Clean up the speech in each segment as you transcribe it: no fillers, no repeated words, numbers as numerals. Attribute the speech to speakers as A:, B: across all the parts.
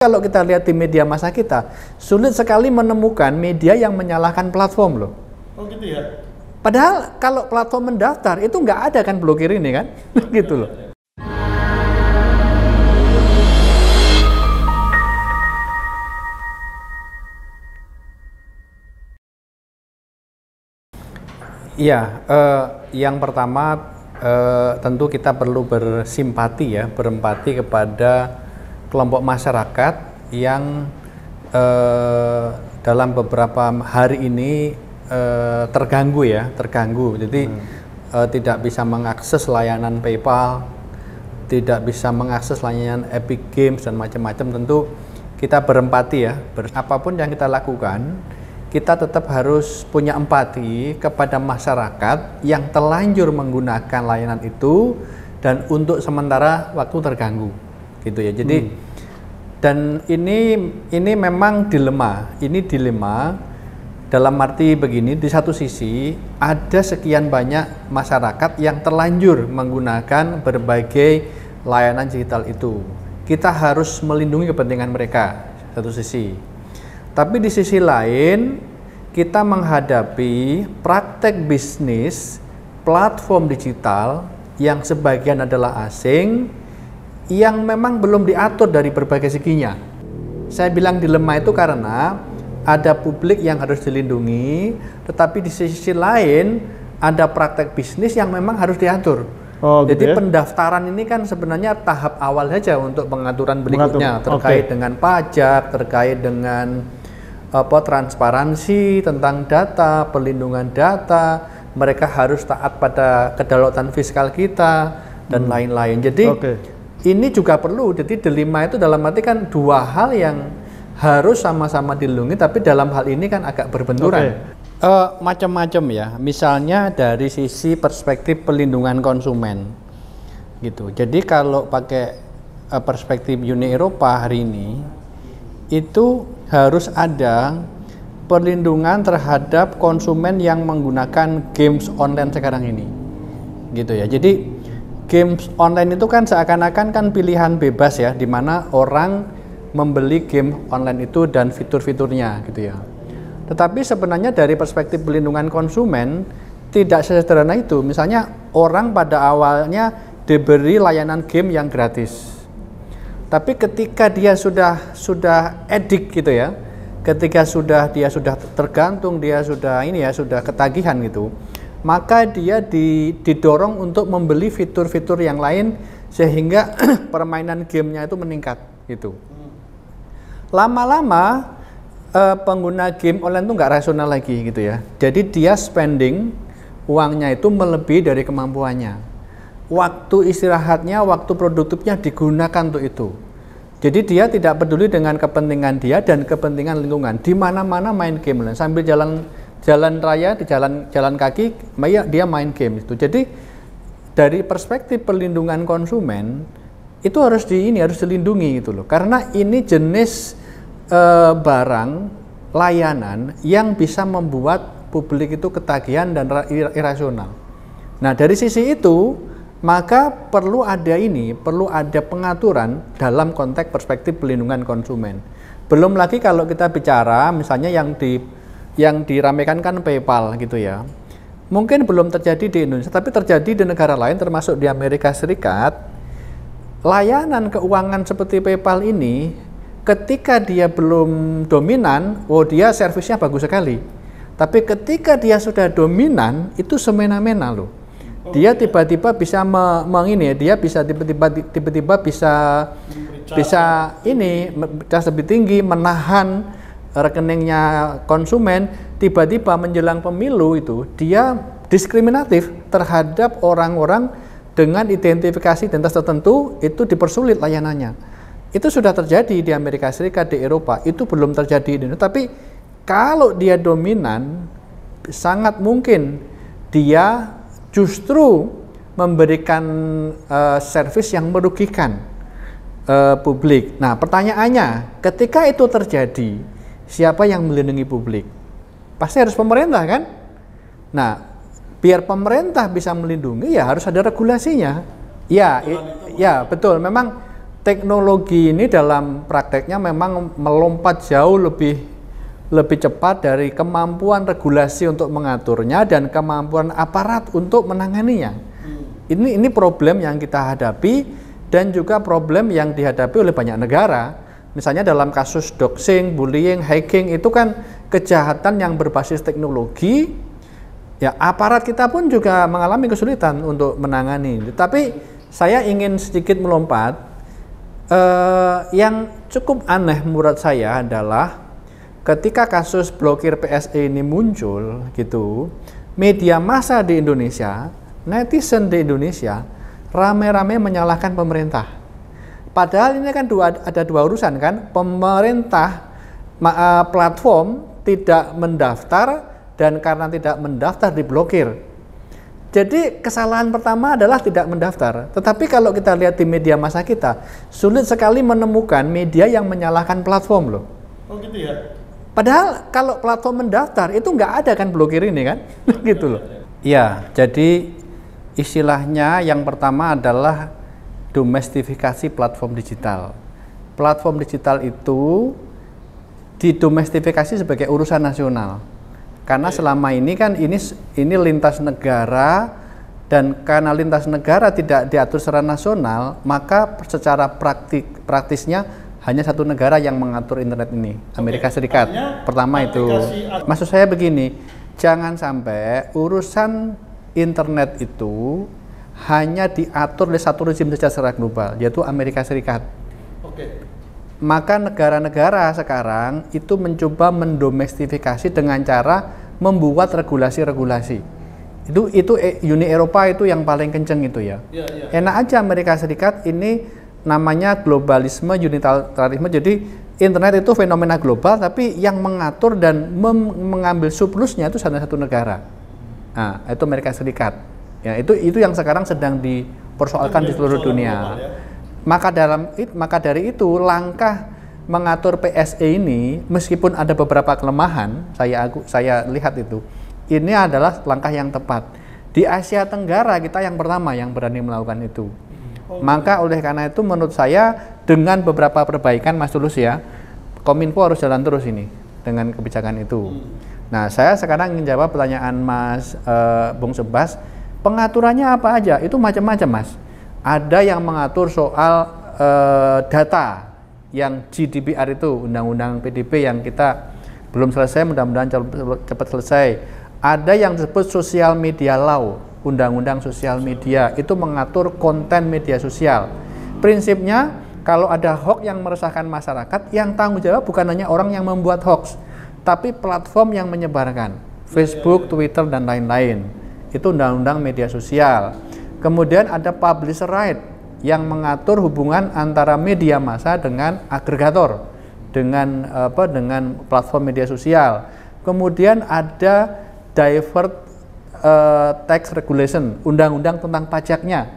A: Kalau kita lihat di media massa kita, sulit sekali menemukan media yang menyalahkan platform loh.
B: Oh gitu ya?
A: Padahal kalau platform mendaftar, itu nggak ada kan blokir ini kan? Gitu loh. Iya, yang pertama tentu kita perlu bersimpati ya, berempati kepada kelompok masyarakat yang dalam beberapa hari ini terganggu. Jadi tidak bisa mengakses layanan PayPal, tidak bisa mengakses layanan Epic Games dan macam-macam. Tentu kita berempati ya, apapun yang kita lakukan, kita tetap harus punya empati kepada masyarakat yang terlanjur menggunakan layanan itu dan untuk sementara waktu terganggu, gitu ya. Jadi dan ini memang dilema. Ini dilema dalam arti begini, di satu sisi ada sekian banyak masyarakat yang terlanjur menggunakan berbagai layanan digital itu. Kita harus melindungi kepentingan mereka, satu sisi. Tapi di sisi lain, kita menghadapi praktek bisnis platform digital yang sebagian adalah asing, yang memang belum diatur dari berbagai seginya. Saya bilang dilema itu karena ada publik yang harus dilindungi, tetapi di sisi lain ada praktek bisnis yang memang harus diatur. Jadi pendaftaran ini kan sebenarnya tahap awal saja untuk pengaturan berikutnya terkait dengan pajak, terkait dengan transparansi tentang data, perlindungan data, mereka harus taat pada kedaulatan fiskal kita dan lain-lain. Jadi ini juga perlu. Jadi dilema itu dalam arti kan dua hal yang harus sama-sama dilindungi, tapi dalam hal ini kan agak berbenturan. Macam-macam ya. Misalnya dari sisi perspektif perlindungan konsumen, gitu. Jadi kalau pakai perspektif Uni Eropa hari ini, itu harus ada perlindungan terhadap konsumen yang menggunakan games online sekarang ini, gitu ya. Jadi games online itu kan seakan-akan kan pilihan bebas ya, di mana orang membeli game online itu dan fitur-fiturnya, gitu ya. Tetapi sebenarnya dari perspektif perlindungan konsumen tidak sesederhana itu. Misalnya orang pada awalnya diberi layanan game yang gratis. Tapi ketika dia sudah edik gitu ya, ketika dia sudah tergantung, dia sudah sudah ketagihan gitu, maka dia didorong untuk membeli fitur-fitur yang lain sehingga permainan gamenya itu meningkat gitu. Lama-lama pengguna game online itu nggak rasional lagi gitu ya. Jadi dia spending uangnya itu melebihi dari kemampuannya. Waktu istirahatnya, waktu produktifnya digunakan untuk itu. Jadi dia tidak peduli dengan kepentingan dia dan kepentingan lingkungan. Di mana-mana main game sambil jalan raya, di jalan kaki, dia main game itu. Jadi dari perspektif perlindungan konsumen itu harus dilindungi gitu loh. Karena ini jenis barang layanan yang bisa membuat publik itu ketagihan dan irasional. Nah, dari sisi itu maka perlu ada pengaturan dalam konteks perspektif perlindungan konsumen. Belum lagi kalau kita bicara misalnya yang diramaikan kan PayPal gitu ya. Mungkin belum terjadi di Indonesia, tapi terjadi di negara lain termasuk di Amerika Serikat. Layanan keuangan seperti PayPal ini ketika dia belum dominan, dia servisnya bagus sekali. Tapi ketika dia sudah dominan, itu semena-mena loh. Dia tiba-tiba bisa dia bisa tiba-tiba bisa lebih tinggi, menahan rekeningnya konsumen. Tiba-tiba menjelang pemilu itu dia diskriminatif terhadap orang-orang dengan identifikasi identitas tertentu, itu dipersulit layanannya. Itu sudah terjadi di Amerika Serikat, di Eropa, itu belum terjadi di Indonesia. Tapi kalau dia dominan, sangat mungkin dia justru memberikan servis yang merugikan publik. Nah, pertanyaannya, ketika itu terjadi, siapa yang melindungi publik? Pasti harus pemerintah kan? Nah, biar pemerintah bisa melindungi, ya harus ada regulasinya. Ya betul. Memang teknologi ini dalam prakteknya memang melompat jauh lebih cepat dari kemampuan regulasi untuk mengaturnya dan kemampuan aparat untuk menanganinya. Ini problem yang kita hadapi dan juga problem yang dihadapi oleh banyak negara. Misalnya dalam kasus doxing, bullying, hacking itu kan kejahatan yang berbasis teknologi. Ya, aparat kita pun juga mengalami kesulitan untuk menangani. Tapi saya ingin sedikit melompat. Yang cukup aneh menurut saya adalah ketika kasus blokir PSE ini muncul gitu, media massa di Indonesia, netizen di Indonesia rame-rame menyalahkan pemerintah. Padahal ini kan ada dua urusan kan, pemerintah platform tidak mendaftar dan karena tidak mendaftar diblokir. Jadi kesalahan pertama adalah tidak mendaftar. Tetapi kalau kita lihat di media massa kita, sulit sekali menemukan media yang menyalahkan platform loh.
B: Oh gitu ya?
A: Padahal kalau platform mendaftar itu nggak ada kan blokir ini kan, gitu loh. Ya, jadi istilahnya yang pertama adalah domestifikasi platform digital. Platform digital itu didomestifikasi sebagai urusan nasional. Karena selama ini kan ini lintas negara, dan karena lintas negara tidak diatur secara nasional, maka secara praktisnya hanya satu negara yang mengatur internet ini, Amerika Serikat. Pertama itu. Maksud saya begini, jangan sampai urusan internet itu hanya diatur oleh satu rezim saja secara global, yaitu Amerika Serikat. Maka negara-negara sekarang itu mencoba mendomestifikasi dengan cara membuat regulasi-regulasi. Itu Uni Eropa itu yang paling kenceng itu ya. Enak aja Amerika Serikat ini namanya globalisme, unilateralisme. Jadi internet itu fenomena global, tapi yang mengatur dan mengambil surplusnya itu hanya satu negara. Nah, itu Amerika Serikat. Ya, itu yang sekarang sedang dipersoalkan di seluruh dunia. Maka dari itu langkah mengatur PSE ini, meskipun ada beberapa kelemahan, saya lihat itu, ini adalah langkah yang tepat. Di Asia Tenggara kita yang pertama yang berani melakukan itu. Maka oleh karena itu menurut saya dengan beberapa perbaikan Mas Tulus ya, Kominfo harus jalan terus ini dengan kebijakan itu. Nah, saya sekarang ingin jawab pertanyaan Mas Bung Sebas, pengaturannya apa aja? Itu macam-macam Mas. Ada yang mengatur soal data, yang GDPR itu, undang-undang PDB yang kita belum selesai, mudah-mudahan cepat selesai. Ada yang disebut social media law, undang-undang sosial media, itu mengatur konten media sosial. Prinsipnya kalau ada hoax yang meresahkan masyarakat, yang tanggung jawab bukan hanya orang yang membuat hoax, tapi platform yang menyebarkan, Facebook, Twitter, dan lain-lain. Itu undang-undang media sosial. Kemudian ada publisher right yang mengatur hubungan antara media massa dengan agregator, dengan platform media sosial. Kemudian ada divert tax regulation, undang-undang tentang pajaknya.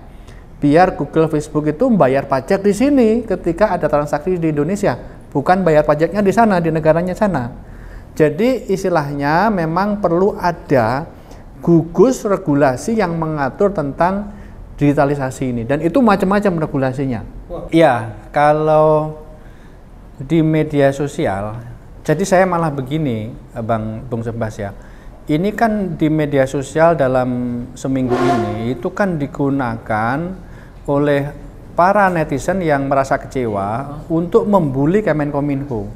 A: Biar Google, Facebook itu membayar pajak di sini ketika ada transaksi di Indonesia, bukan bayar pajaknya di sana, di negaranya sana. Jadi istilahnya memang perlu ada gugus regulasi yang mengatur tentang digitalisasi ini, dan itu macam-macam regulasinya. Ya, kalau di media sosial, jadi saya malah begini, Bung Sebas ya. Ini kan di media sosial dalam seminggu ini itu kan digunakan oleh para netizen yang merasa kecewa untuk membuli Kemenkominfo,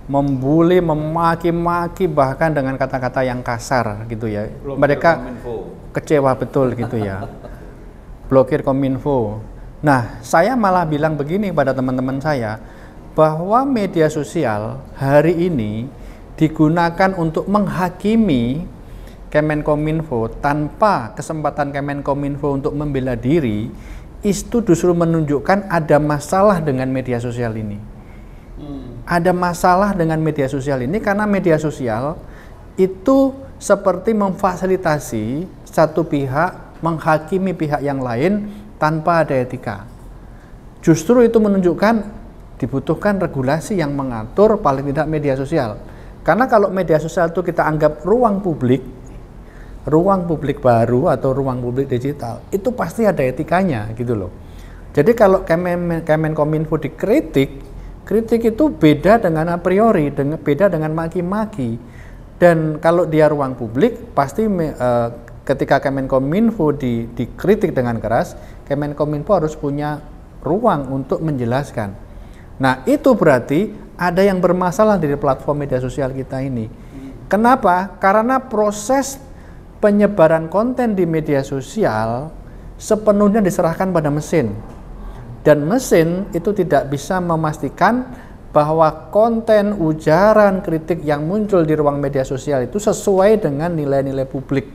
A: membuli, memaki-maki bahkan dengan kata-kata yang kasar gitu ya. Mereka kecewa betul gitu ya. Blokir Kominfo. Nah, saya malah bilang begini pada teman-teman saya, bahwa media sosial hari ini digunakan untuk menghakimi Kemenkominfo tanpa kesempatan Kemenkominfo untuk membela diri, itu justru menunjukkan ada masalah dengan media sosial ini. Ada masalah dengan media sosial ini karena media sosial itu seperti memfasilitasi satu pihak menghakimi pihak yang lain tanpa ada etika. Justru itu menunjukkan dibutuhkan regulasi yang mengatur paling tidak media sosial. Karena kalau media sosial itu kita anggap ruang publik baru atau ruang publik digital, itu pasti ada etikanya gitu loh. Jadi kalau Kemenkominfo dikritik, kritik itu beda dengan a priori, beda dengan maki-maki. Dan kalau dia ruang publik, pasti ketika Kemenkominfo dikritik dengan keras, Kemenkominfo harus punya ruang untuk menjelaskan. Nah, itu berarti ada yang bermasalah dari platform media sosial kita ini. Kenapa? Karena proses penyebaran konten di media sosial sepenuhnya diserahkan pada mesin. Dan mesin itu tidak bisa memastikan bahwa konten, ujaran, kritik yang muncul di ruang media sosial itu sesuai dengan nilai-nilai publik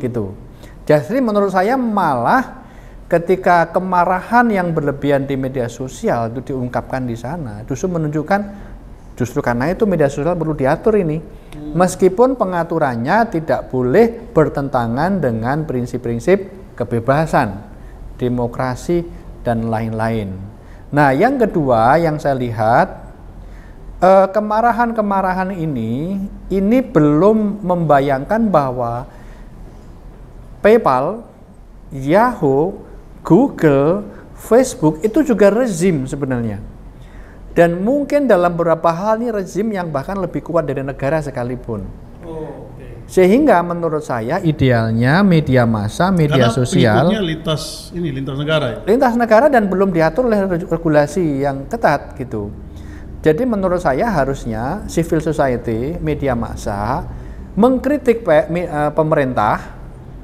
A: gitu. Jadi menurut saya malah ketika kemarahan yang berlebihan di media sosial itu diungkapkan di sana, justru menunjukkan justru karena itu media sosial perlu diatur ini. Meskipun pengaturannya tidak boleh bertentangan dengan prinsip-prinsip kebebasan, demokrasi, dan lain-lain. Nah, yang kedua yang saya lihat, kemarahan-kemarahan ini belum membayangkan bahwa PayPal, Yahoo, Google, Facebook itu juga rezim sebenarnya. Dan mungkin dalam beberapa hal ini rezim yang bahkan lebih kuat dari negara sekalipun. Sehingga menurut saya idealnya media massa, media sosial
B: lintas negara ya?
A: Lintas negara dan belum diatur oleh regulasi yang ketat gitu. Jadi menurut saya harusnya civil society, media massa mengkritik pemerintah,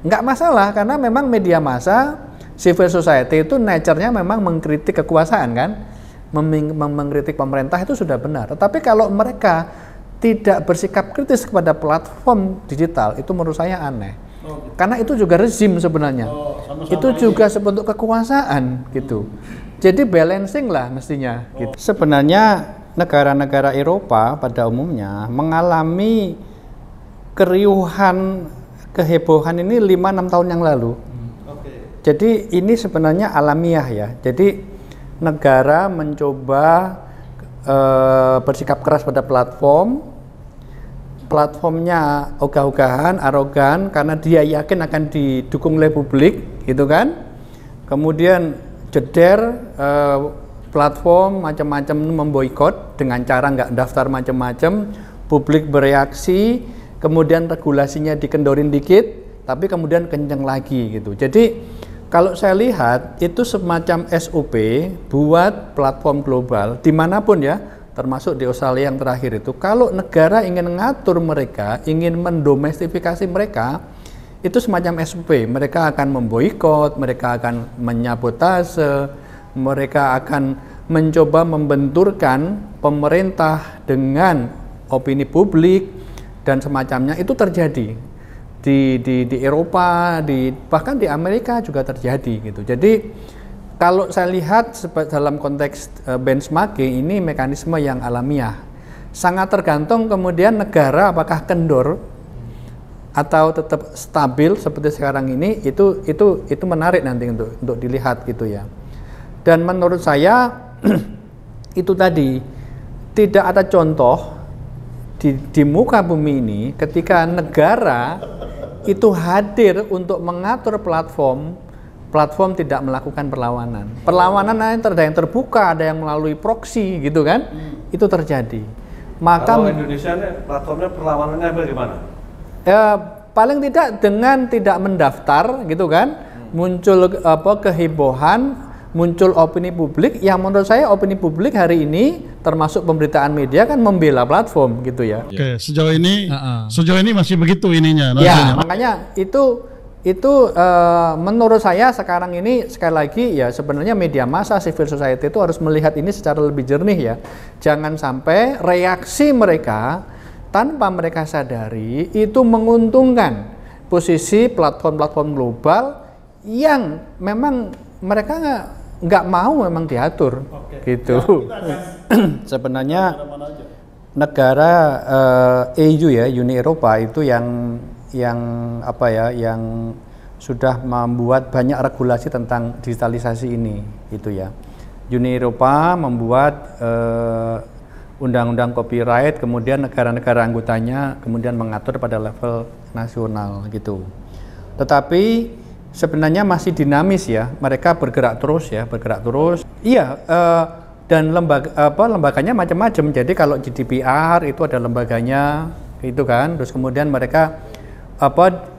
A: nggak masalah karena memang media massa, civil society itu nature-nya memang mengkritik kekuasaan kan, mengkritik pemerintah itu sudah benar. Tetapi kalau mereka tidak bersikap kritis kepada platform digital, itu menurut saya aneh. Karena itu juga rezim sebenarnya. Itu juga sebentuk kekuasaan gitu. Jadi balancing lah mestinya. Gitu. Sebenarnya negara-negara Eropa pada umumnya mengalami keriuhan, kehebohan ini 5-6 tahun yang lalu. Jadi ini sebenarnya alamiah ya. Jadi negara mencoba bersikap keras pada platformnya ogah-ogahan, arogan karena dia yakin akan didukung oleh publik gitu kan. Kemudian jeder platform macam-macam memboikot dengan cara nggak daftar macam-macam, publik bereaksi, kemudian regulasinya dikendorin dikit tapi kemudian kenceng lagi gitu. Jadi kalau saya lihat itu semacam SOP buat platform global dimanapun ya, termasuk di Australia yang terakhir itu. Kalau negara ingin mengatur mereka, ingin mendomestifikasi mereka, itu semacam SOP. Mereka akan memboikot, mereka akan menyabotase, mereka akan mencoba membenturkan pemerintah dengan opini publik dan semacamnya. Itu terjadi. Di Eropa, bahkan di Amerika juga terjadi gitu. Jadi kalau saya lihat dalam konteks benchmarking ini mekanisme yang alamiah, sangat tergantung kemudian negara apakah kendor atau tetap stabil seperti sekarang ini. Itu menarik nanti untuk dilihat gitu ya. Dan menurut saya itu tadi tidak ada contoh di muka bumi ini ketika negara itu hadir untuk mengatur platform tidak melakukan perlawanan. Perlawanan ada yang terbuka, ada yang melalui proxy gitu kan. Itu terjadi. Maka
C: kalau Indonesia ini platformnya perlawanannya bagaimana?
A: Ya, paling tidak dengan tidak mendaftar gitu kan. Muncul kehebohan, muncul opini publik yang menurut saya opini publik hari ini termasuk pemberitaan media kan membela platform gitu ya.
B: Oke, sejauh ini masih begitu ininya.
A: Ya, makanya itu menurut saya sekarang ini sekali lagi ya sebenarnya media massa, civil society itu harus melihat ini secara lebih jernih ya. Jangan sampai reaksi mereka tanpa mereka sadari itu menguntungkan posisi platform-platform global yang memang mereka nggak mau memang diatur. Gitu. Sebenarnya negara EU ya, Uni Eropa itu yang sudah membuat banyak regulasi tentang digitalisasi ini gitu ya. Uni Eropa membuat undang-undang copyright, kemudian negara-negara anggotanya kemudian mengatur pada level nasional gitu. Tetapi sebenarnya masih dinamis ya. Mereka bergerak terus ya, bergerak terus. Iya, dan lembaganya macam-macam. Jadi kalau GDPR itu ada lembaganya, itu kan. Terus kemudian mereka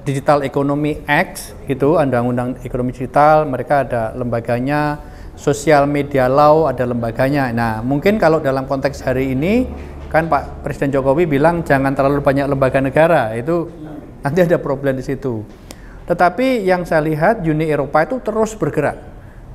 A: Digital Economy Act gitu, undang-undang ekonomi digital, mereka ada lembaganya. Sosial Media Law ada lembaganya. Nah, mungkin kalau dalam konteks hari ini kan Pak Presiden Jokowi bilang jangan terlalu banyak lembaga negara, itu nanti ada problem di situ. Tetapi yang saya lihat Uni Eropa itu terus bergerak,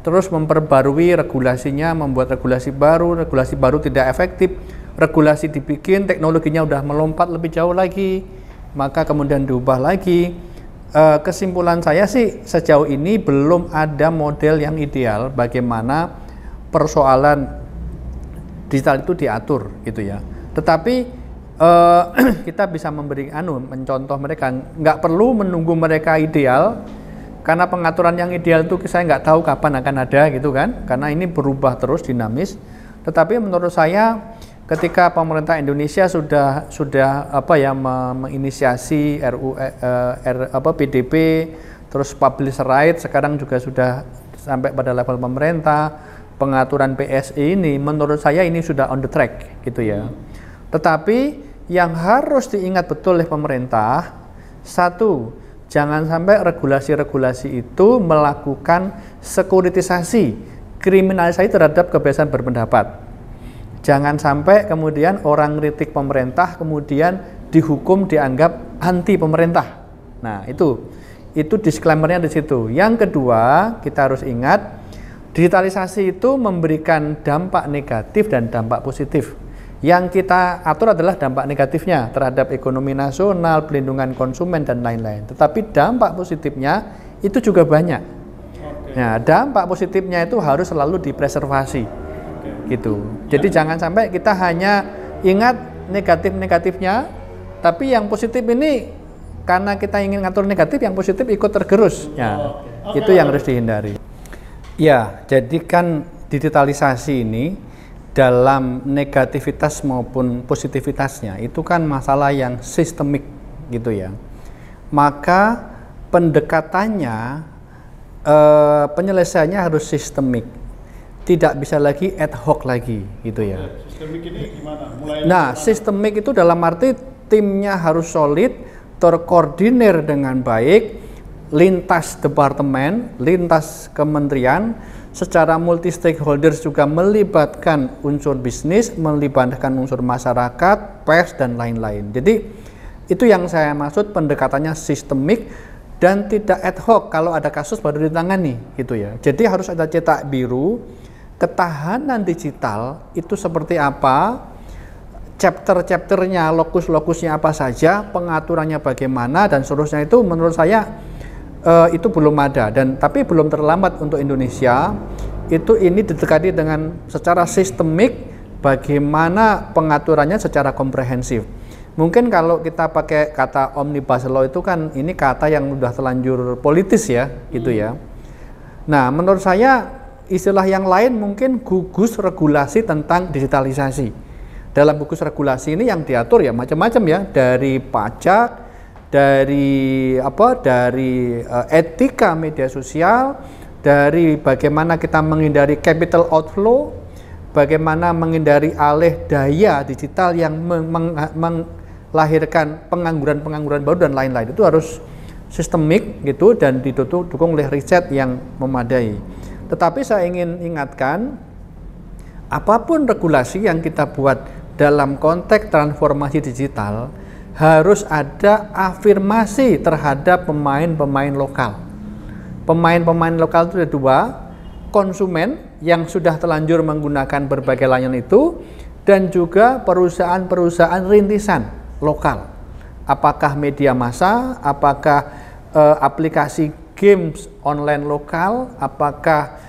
A: terus memperbarui regulasinya, membuat regulasi baru tidak efektif, regulasi dibikin, teknologinya udah melompat lebih jauh lagi, maka kemudian diubah lagi. Kesimpulan saya sih sejauh ini belum ada model yang ideal bagaimana persoalan digital itu diatur gitu ya. Tetapi kita bisa mencontoh mereka, nggak perlu menunggu mereka ideal, karena pengaturan yang ideal itu saya nggak tahu kapan akan ada gitu kan, karena ini berubah terus dinamis. Tetapi menurut saya ketika pemerintah Indonesia sudah menginisiasi PDP, terus publisher right, sekarang juga sudah sampai pada level pemerintah, pengaturan PSI ini menurut saya ini sudah on the track gitu ya. Tetapi yang harus diingat betul oleh pemerintah, satu, jangan sampai regulasi-regulasi itu melakukan sekuritisasi, kriminalisasi terhadap kebebasan berpendapat. Jangan sampai kemudian orang kritik pemerintah kemudian dihukum dianggap anti pemerintah. Nah, itu disclaimer-nya di situ. Yang kedua, kita harus ingat digitalisasi itu memberikan dampak negatif dan dampak positif. Yang kita atur adalah dampak negatifnya terhadap ekonomi nasional, pelindungan konsumen dan lain-lain. Tetapi dampak positifnya itu juga banyak. Nah, dampak positifnya itu harus selalu dipreservasi. Gitu. Jadi jangan sampai kita hanya ingat negatif-negatifnya, tapi yang positif ini karena kita ingin ngatur negatif, yang positif ikut tergerus. Ya, itu yang harus dihindari. Ya, jadi kan digitalisasi ini dalam negativitas maupun positivitasnya itu kan masalah yang sistemik gitu ya. Maka pendekatannya, penyelesaiannya harus sistemik. Tidak bisa lagi ad hoc lagi gitu ya.
B: Sistemik ini
A: Nah,
B: gimana?
A: sistemik itu dalam arti timnya harus solid, terkoordinir dengan baik, lintas departemen, lintas kementerian, secara multi stakeholders juga melibatkan unsur bisnis, melibatkan unsur masyarakat, pers dan lain-lain. Jadi itu yang saya maksud pendekatannya sistemik dan tidak ad hoc, kalau ada kasus baru ditangani gitu ya. Jadi harus ada cetak biru. Ketahanan digital itu seperti apa, chapter-chapternya, lokus-lokusnya apa saja, pengaturannya bagaimana dan seterusnya, itu menurut saya itu belum ada. Tapi belum terlambat untuk Indonesia itu ini didekati dengan secara sistemik, bagaimana pengaturannya secara komprehensif. Mungkin kalau kita pakai kata omnibus law itu kan ini kata yang sudah terlanjur politis ya gitu ya. Nah, menurut saya istilah yang lain mungkin gugus regulasi tentang digitalisasi. Dalam gugus regulasi ini yang diatur ya macam-macam ya, dari pajak, dari etika media sosial, dari bagaimana kita menghindari capital outflow, bagaimana menghindari alih daya digital yang melahirkan pengangguran baru dan lain-lain. Itu harus sistemik gitu dan didukung oleh riset yang memadai. Tetapi saya ingin ingatkan, apapun regulasi yang kita buat dalam konteks transformasi digital, harus ada afirmasi terhadap pemain-pemain lokal. Pemain-pemain lokal itu ada dua, konsumen yang sudah terlanjur menggunakan berbagai layanan itu, dan juga perusahaan-perusahaan rintisan lokal. Apakah media massa, apakah aplikasi games online lokal, apakah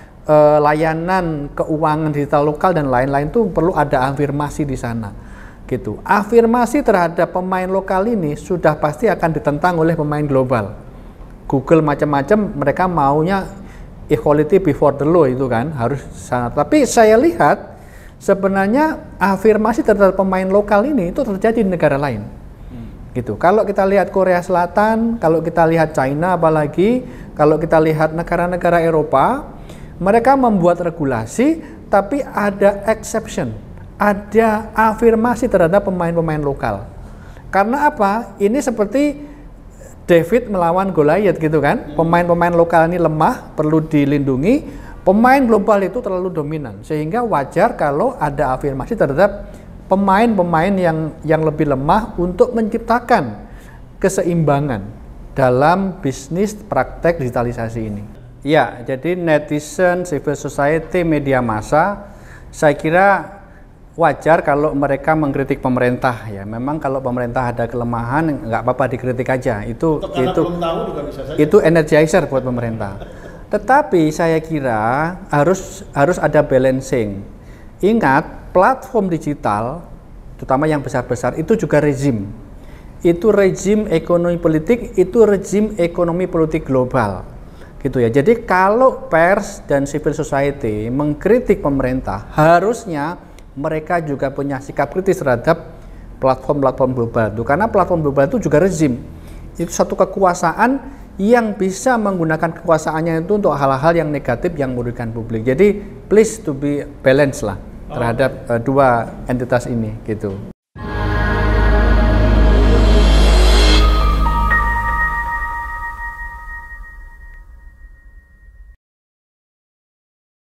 A: layanan keuangan digital lokal dan lain-lain, itu perlu ada afirmasi di sana gitu. Afirmasi terhadap pemain lokal ini sudah pasti akan ditentang oleh pemain global. Google macam-macam, mereka maunya equality before the law itu kan, harus sangat. Tapi saya lihat sebenarnya afirmasi terhadap pemain lokal ini itu terjadi di negara lain. gitu. Kalau kita lihat Korea Selatan, kalau kita lihat China apalagi, kalau kita lihat negara-negara Eropa, mereka membuat regulasi tapi ada exception, ada afirmasi terhadap pemain-pemain lokal. Karena apa? Ini seperti David melawan Goliath gitu kan. Pemain-pemain lokal ini lemah, perlu dilindungi. Pemain global itu terlalu dominan, sehingga wajar kalau ada afirmasi terhadap pemain-pemain yang lebih lemah untuk menciptakan keseimbangan dalam bisnis praktek digitalisasi ini. Ya, jadi netizen, civil society, media massa, saya kira wajar kalau mereka mengkritik pemerintah ya. Memang kalau pemerintah ada kelemahan nggak apa-apa dikritik aja. Itu energizer buat pemerintah. Tetapi saya kira harus ada balancing. Ingat, platform digital, terutama yang besar-besar, itu juga rezim. Itu rezim ekonomi politik, itu rezim ekonomi politik global. Gitu ya. Jadi kalau pers dan civil society mengkritik pemerintah, harusnya mereka juga punya sikap kritis terhadap platform-platform global itu. Karena platform global itu juga rezim. Itu satu kekuasaan yang bisa menggunakan kekuasaannya itu untuk hal-hal yang negatif yang merugikan publik. Jadi please to be balanced lah terhadap dua entitas ini gitu.